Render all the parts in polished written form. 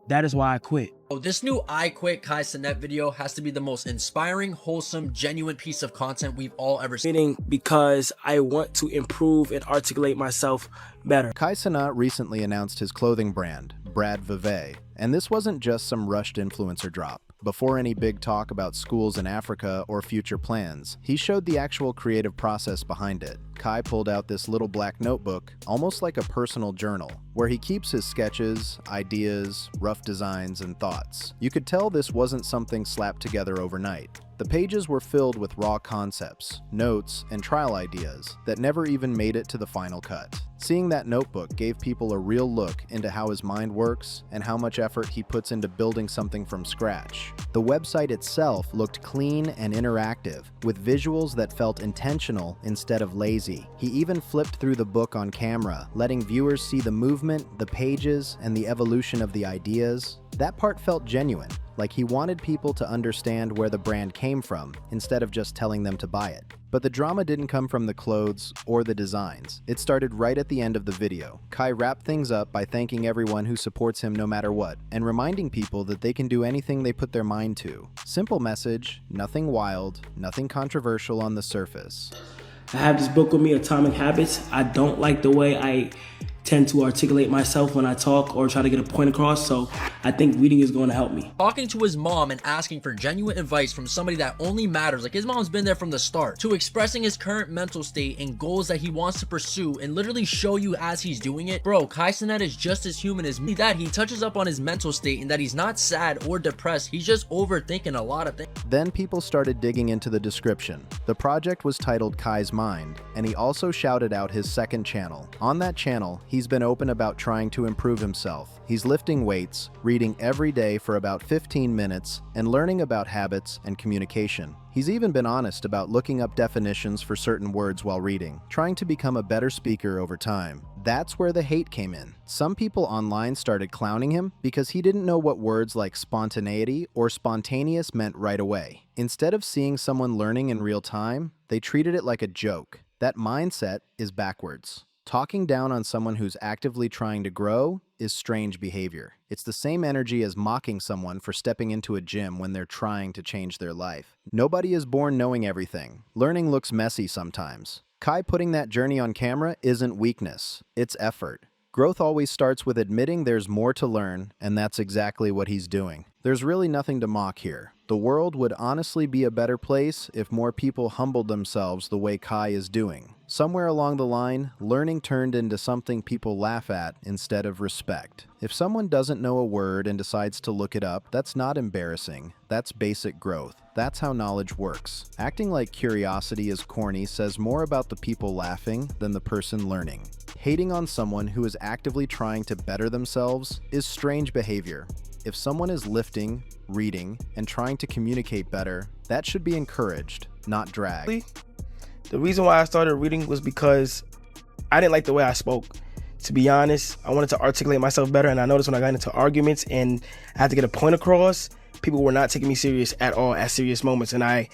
That is why I quit. Oh, this new I Quit Kai Cenat video has to be the most inspiring, wholesome, genuine piece of content we've all ever seen. Because I want to improve and articulate myself better. Kai Cenat recently announced his clothing brand, Brad Vevey, and this wasn't just some rushed influencer drop. Before any big talk about schools in Africa or future plans, he showed the actual creative process behind it. Kai pulled out this little black notebook, almost like a personal journal, where he keeps his sketches, ideas, rough designs, and thoughts. You could tell this wasn't something slapped together overnight. The pages were filled with raw concepts, notes, and trial ideas that never even made it to the final cut. Seeing that notebook gave people a real look into how his mind works and how much effort he puts into building something from scratch. The website itself looked clean and interactive, with visuals that felt intentional instead of lazy. He even flipped through the book on camera, letting viewers see the movement, the pages, and the evolution of the ideas. That part felt genuine, like he wanted people to understand where the brand came from, instead of just telling them to buy it. But the drama didn't come from the clothes or the designs. It started right at the end of the video. Kai wrapped things up by thanking everyone who supports him no matter what, and reminding people that they can do anything they put their mind to. Simple message, nothing wild, nothing controversial on the surface. I have this book with me, Atomic Habits. I don't like the way I tend to articulate myself when I talk or try to get a point across, so I think reading is going to help me. Talking to his mom and asking for genuine advice from somebody that only matters, like his mom's been there from the start, to expressing his current mental state and goals that he wants to pursue and literally show you as he's doing it. Bro, Kai Cenat is just as human as me. That he touches up on his mental state and that he's not sad or depressed, he's just overthinking a lot of things. Then people started digging into the description. The project was titled Kai's Mind, and he also shouted out his second channel. On that channel, he's been open about trying to improve himself. He's lifting weights, reading every day for about 15 minutes, and learning about habits and communication. He's even been honest about looking up definitions for certain words while reading, trying to become a better speaker over time. That's where the hate came in. Some people online started clowning him because he didn't know what words like spontaneity or spontaneous meant right away. Instead of seeing someone learning in real time, they treated it like a joke. That mindset is backwards. Talking down on someone who's actively trying to grow is strange behavior. It's the same energy as mocking someone for stepping into a gym when they're trying to change their life. Nobody is born knowing everything. Learning looks messy sometimes. Kai putting that journey on camera isn't weakness, it's effort. Growth always starts with admitting there's more to learn, and that's exactly what he's doing. There's really nothing to mock here. The world would honestly be a better place if more people humbled themselves the way Kai is doing. Somewhere along the line, learning turned into something people laugh at instead of respect. If someone doesn't know a word and decides to look it up, that's not embarrassing. That's basic growth. That's how knowledge works. Acting like curiosity is corny says more about the people laughing than the person learning. Hating on someone who is actively trying to better themselves is strange behavior. If someone is lifting, reading, and trying to communicate better, that should be encouraged, not dragged. The reason why I started reading was because I didn't like the way I spoke. To be honest, I wanted to articulate myself better, and I noticed when I got into arguments and I had to get a point across, people were not taking me serious at all at serious moments, and I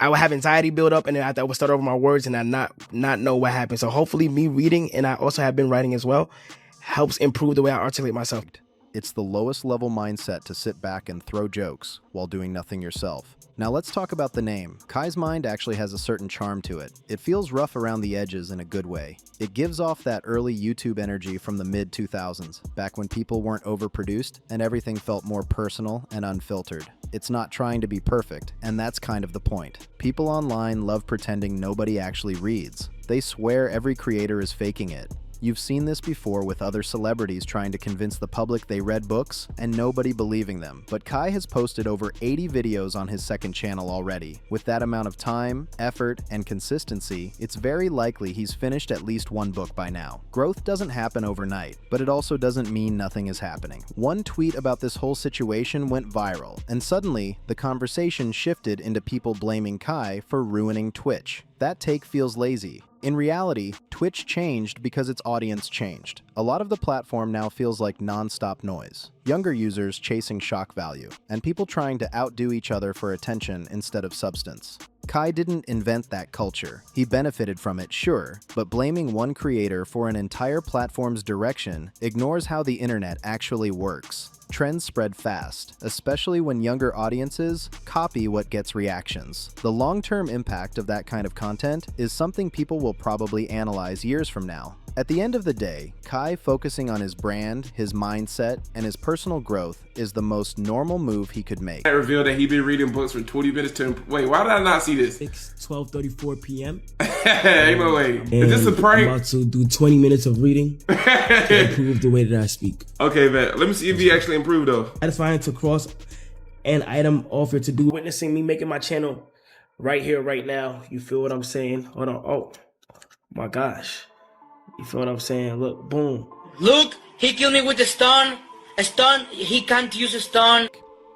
would have anxiety build up, and then I would start over my words and I not know what happened. So hopefully me reading, and I also have been writing as well, helps improve the way I articulate myself. It's the lowest level mindset to sit back and throw jokes while doing nothing yourself. Now let's talk about the name. Kai's Mind actually has a certain charm to it. It feels rough around the edges in a good way. It gives off that early YouTube energy from the mid-2000s, back when people weren't overproduced and everything felt more personal and unfiltered. It's not trying to be perfect, and that's kind of the point. People online love pretending nobody actually reads. They swear every creator is faking it. You've seen this before with other celebrities trying to convince the public they read books and nobody believing them. But Kai has posted over 80 videos on his second channel already. With that amount of time, effort, and consistency, it's very likely he's finished at least one book by now. Growth doesn't happen overnight, but it also doesn't mean nothing is happening. One tweet about this whole situation went viral, and suddenly, the conversation shifted into people blaming Kai for ruining Twitch. That take feels lazy. In reality, Twitch changed because its audience changed. A lot of the platform now feels like non-stop noise. Younger users chasing shock value, and people trying to outdo each other for attention instead of substance. Kai didn't invent that culture. He benefited from it, sure, but blaming one creator for an entire platform's direction ignores how the internet actually works. Trends spread fast, especially when younger audiences copy what gets reactions. The long-term impact of that kind of content is something people will probably analyze years from now. At the end of the day, Kai focusing on his brand, his mindset, and his personal growth is the most normal move he could make. I revealed that he'd been reading books for 20 minutes to wait, why did I not see this? 12:34 p.m. Ain't no way. Is this a prank? I'm about to do 20 minutes of reading to improve the way that I speak. Okay, man. Let me see if he actually improved though. Satisfying to cross an item offered to do. Witnessing me making my channel right here, right now. You feel what I'm saying? Hold on. Oh my gosh. You feel what I'm saying? Look, boom. Look, he killed me with a stun. A stun, he can't use a stun.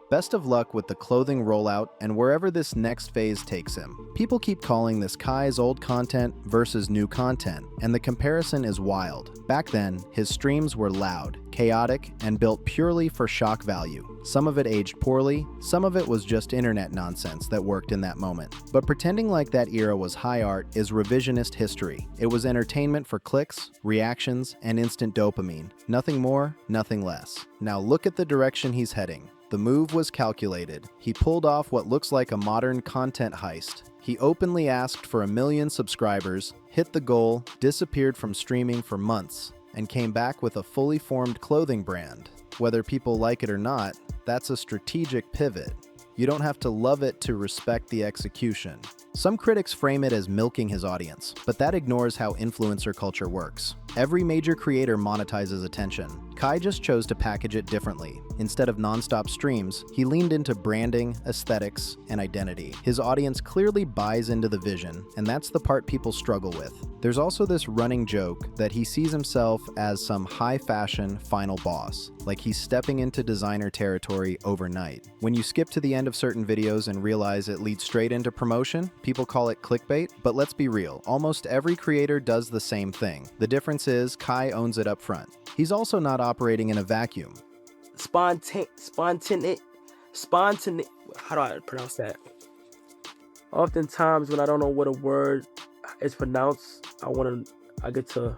Best of luck with the clothing rollout and wherever this next phase takes him. People keep calling this Kai's old content versus new content, and the comparison is wild. Back then, his streams were loud, chaotic, and built purely for shock value. Some of it aged poorly, some of it was just internet nonsense that worked in that moment. But pretending like that era was high art is revisionist history. It was entertainment for clicks, reactions, and instant dopamine. Nothing more, nothing less. Now look at the direction he's heading. The move was calculated. He pulled off what looks like a modern content heist. He openly asked for 1 million subscribers, hit the goal, disappeared from streaming for months, and came back with a fully formed clothing brand. Whether people like it or not, that's a strategic pivot. You don't have to love it to respect the execution. Some critics frame it as milking his audience, but that ignores how influencer culture works. Every major creator monetizes attention. Kai just chose to package it differently. Instead of non-stop streams, he leaned into branding, aesthetics, and identity. His audience clearly buys into the vision, and that's the part people struggle with. There's also this running joke that he sees himself as some high-fashion final boss, like he's stepping into designer territory overnight. When you skip to the end of certain videos and realize it leads straight into promotion, people call it clickbait, but let's be real, almost every creator does the same thing. The difference is Kai owns it up front. He's also not operating in a vacuum. Spontaneous. How do I pronounce that? Oftentimes when I don't know what a word is pronounced, I get to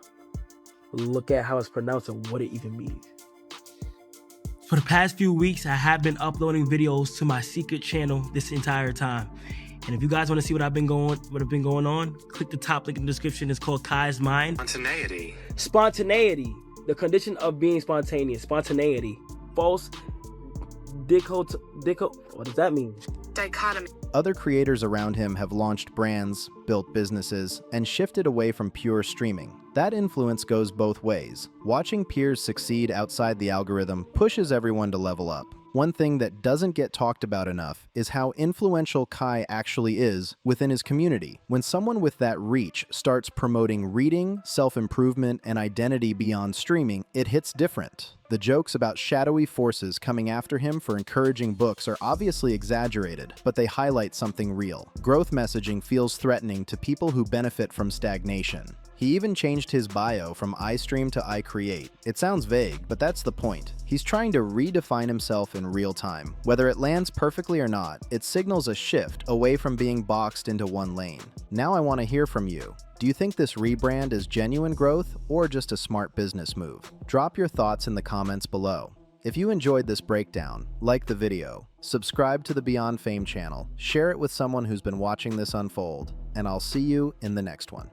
look at how it's pronounced and what it even means. For the past few weeks, I have been uploading videos to my secret channel this entire time. And if you guys want to see what have been going on, click the top link in the description. It's called Kai's Mind. Spontaneity. The condition of being spontaneous. Spontaneity. False. What does that mean? Dichotomy. Other creators around him have launched brands, built businesses, and shifted away from pure streaming. That influence goes both ways. Watching peers succeed outside the algorithm pushes everyone to level up. One thing that doesn't get talked about enough is how influential Kai actually is within his community. When someone with that reach starts promoting reading, self-improvement, and identity beyond streaming, it hits different. The jokes about shadowy forces coming after him for encouraging books are obviously exaggerated, but they highlight something real. Growth messaging feels threatening to people who benefit from stagnation. He even changed his bio from I stream to I create. It sounds vague, but that's the point. He's trying to redefine himself in real time. Whether it lands perfectly or not, it signals a shift away from being boxed into one lane. Now I want to hear from you. Do you think this rebrand is genuine growth or just a smart business move? Drop your thoughts in the comments below. If you enjoyed this breakdown, like the video, subscribe to the BeyondFame channel, share it with someone who's been watching this unfold, and I'll see you in the next one.